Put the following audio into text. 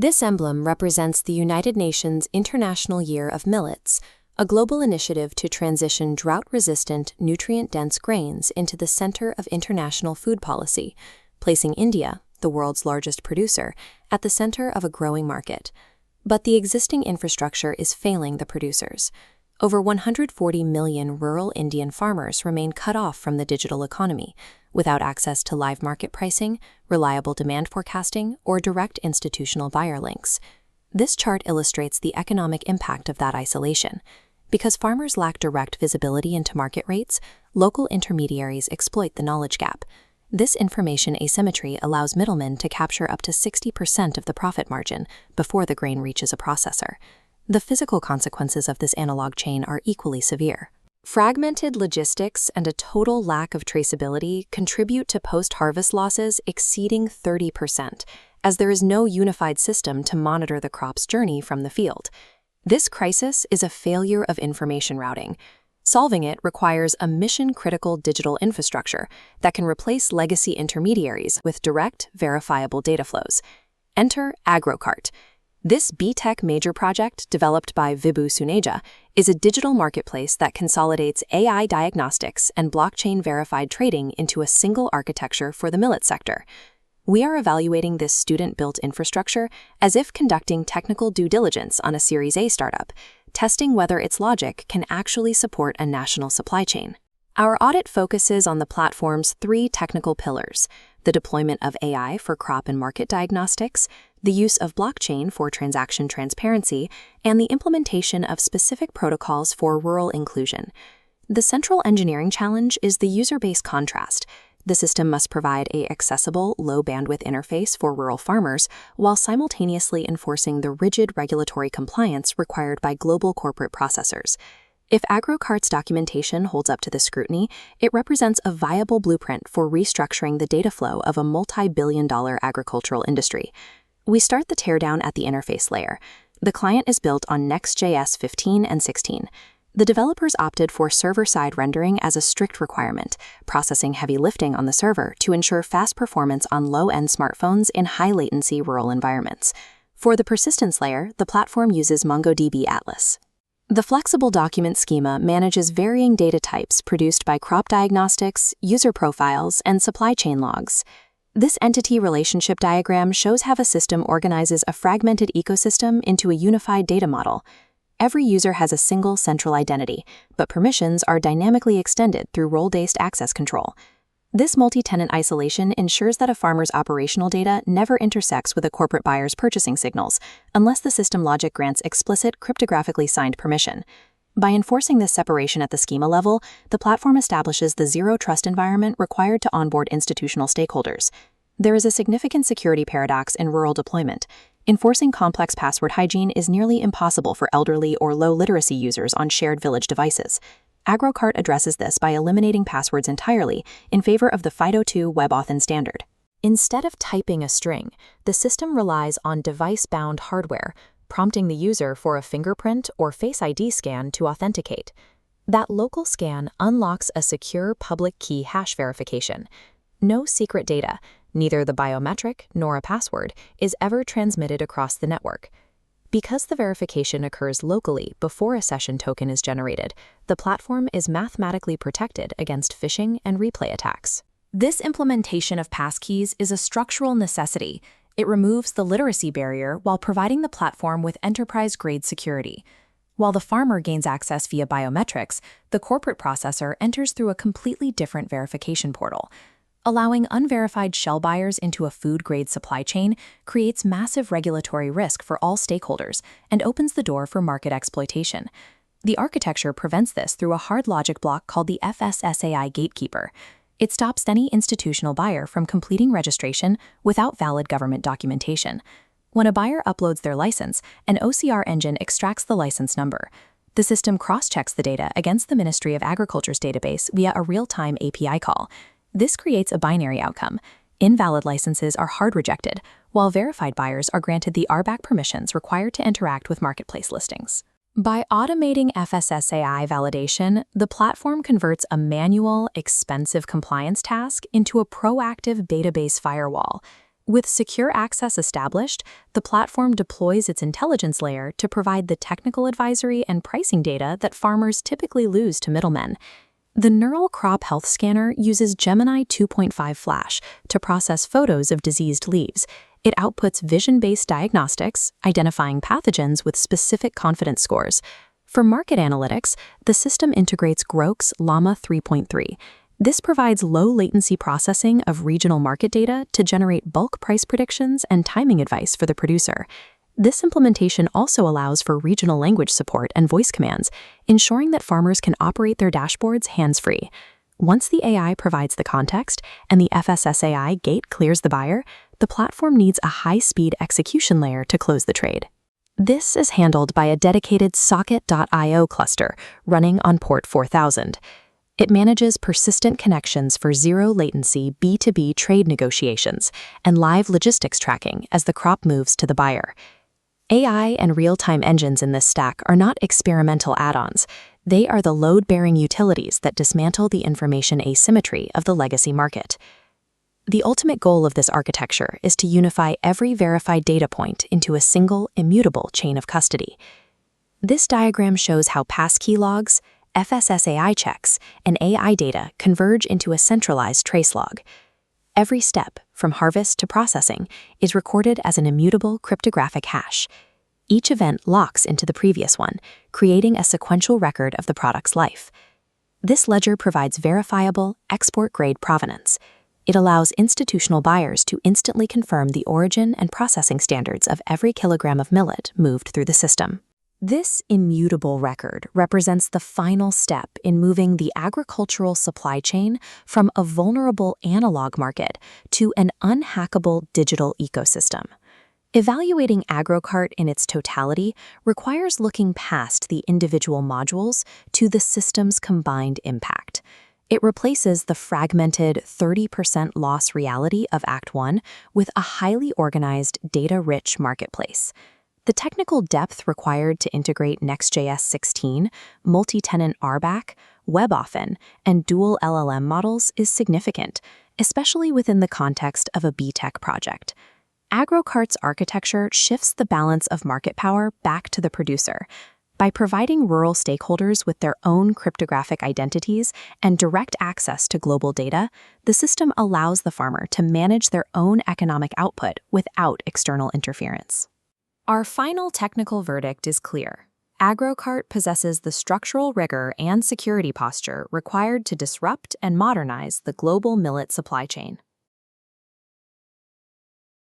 This emblem represents the United Nations International Year of Millets, a global initiative to transition drought-resistant, nutrient-dense grains into the center of international food policy, placing India, the world's largest producer, at the center of a growing market. But the existing infrastructure is failing the producers. Over 140 million rural Indian farmers remain cut off from the digital economy, without access to live market pricing, reliable demand forecasting, or direct institutional buyer links. This chart illustrates the economic impact of that isolation. Because farmers lack direct visibility into market rates, local intermediaries exploit the knowledge gap. This information asymmetry allows middlemen to capture up to 60% of the profit margin before the grain reaches a processor. The physical consequences of this analog chain are equally severe. Fragmented logistics and a total lack of traceability contribute to post-harvest losses exceeding 30%, as there is no unified system to monitor the crop's journey from the field. This crisis is a failure of information routing. Solving it requires a mission-critical digital infrastructure that can replace legacy intermediaries with direct, verifiable data flows. Enter AgrowCart. This B-Tech major project, developed by Vibhu Suneja, is a digital marketplace that consolidates AI diagnostics and blockchain-verified trading into a single architecture for the millet sector. We are evaluating this student-built infrastructure as if conducting technical due diligence on a Series A startup, testing whether its logic can actually support a national supply chain. Our audit focuses on the platform's three technical pillars: the deployment of AI for crop and market diagnostics, the use of blockchain for transaction transparency, and the implementation of specific protocols for rural inclusion. The central engineering challenge is the user-based contrast. The system must provide an accessible, low-bandwidth interface for rural farmers while simultaneously enforcing the rigid regulatory compliance required by global corporate processors. If AgrowCart's documentation holds up to the scrutiny, it represents a viable blueprint for restructuring the data flow of a multi-billion-dollar agricultural industry. We start the teardown at the interface layer. The client is built on Next.js 15 and 16. The developers opted for server-side rendering as a strict requirement, processing heavy lifting on the server to ensure fast performance on low-end smartphones in high-latency rural environments. For the persistence layer, the platform uses MongoDB Atlas. The flexible document schema manages varying data types produced by crop diagnostics, user profiles, and supply chain logs. This entity relationship diagram shows how a system organizes a fragmented ecosystem into a unified data model. Every user has a single central identity, but permissions are dynamically extended through role-based access control. This multi-tenant isolation ensures that a farmer's operational data never intersects with a corporate buyer's purchasing signals, unless the system logic grants explicit cryptographically signed permission. By enforcing this separation at the schema level, the platform establishes the zero-trust environment required to onboard institutional stakeholders. There is a significant security paradox in rural deployment. Enforcing complex password hygiene is nearly impossible for elderly or low-literacy users on shared village devices. AgrowCart addresses this by eliminating passwords entirely in favor of the FIDO2 WebAuthn standard. Instead of typing a string, the system relies on device-bound hardware, prompting the user for a fingerprint or Face ID scan to authenticate. That local scan unlocks a secure public key hash verification. No secret data, neither the biometric nor a password, is ever transmitted across the network. Because the verification occurs locally before a session token is generated, the platform is mathematically protected against phishing and replay attacks. This implementation of passkeys is a structural necessity. It removes the literacy barrier while providing the platform with enterprise-grade security. While the farmer gains access via biometrics, the corporate processor enters through a completely different verification portal. Allowing unverified shell buyers into a food-grade supply chain creates massive regulatory risk for all stakeholders and opens the door for market exploitation. The architecture prevents this through a hard logic block called the FSSAI gatekeeper. It stops any institutional buyer from completing registration without valid government documentation. When a buyer uploads their license, an OCR engine extracts the license number. The system cross-checks the data against the Ministry of Agriculture's database via a real-time API call. This creates a binary outcome. Invalid licenses are hard rejected, while verified buyers are granted the RBAC permissions required to interact with marketplace listings. By automating FSSAI validation, the platform converts a manual, expensive compliance task into a proactive database firewall. With secure access established, the platform deploys its intelligence layer to provide the technical advisory and pricing data that farmers typically lose to middlemen. The Neural Crop Health Scanner uses Gemini 2.5 Flash to process photos of diseased leaves. It outputs vision-based diagnostics, identifying pathogens with specific confidence scores. For market analytics, the system integrates Grok's Llama 3.3. This provides low-latency processing of regional market data to generate bulk price predictions and timing advice for the producer. This implementation also allows for regional language support and voice commands, ensuring that farmers can operate their dashboards hands-free. Once the AI provides the context and the FSSAI gate clears the buyer, the platform needs a high-speed execution layer to close the trade. This is handled by a dedicated Socket.io cluster running on port 4000. It manages persistent connections for zero-latency B2B trade negotiations and live logistics tracking as the crop moves to the buyer. AI and real-time engines in this stack are not experimental add-ons. They are the load-bearing utilities that dismantle the information asymmetry of the legacy market. The ultimate goal of this architecture is to unify every verified data point into a single, immutable chain of custody. This diagram shows how passkey logs, FSSAI checks, and AI data converge into a centralized trace log. Every step, from harvest to processing, is recorded as an immutable cryptographic hash. Each event locks into the previous one, creating a sequential record of the product's life. This ledger provides verifiable, export-grade provenance. It allows institutional buyers to instantly confirm the origin and processing standards of every kilogram of millet moved through the system. This immutable record represents the final step in moving the agricultural supply chain from a vulnerable analog market to an unhackable digital ecosystem. Evaluating AgrowCart in its totality requires looking past the individual modules to the system's combined impact. It replaces the fragmented 30% loss reality of Act 1 with a highly organized, data-rich marketplace. The technical depth required to integrate Next.js 16, multi-tenant RBAC, WebAuthn, and dual LLM models is significant, especially within the context of a B-Tech project. AgrowCart's architecture shifts the balance of market power back to the producer. By providing rural stakeholders with their own cryptographic identities and direct access to global data, the system allows the farmer to manage their own economic output without external interference. Our final technical verdict is clear. AgrowCart possesses the structural rigor and security posture required to disrupt and modernize the global millet supply chain.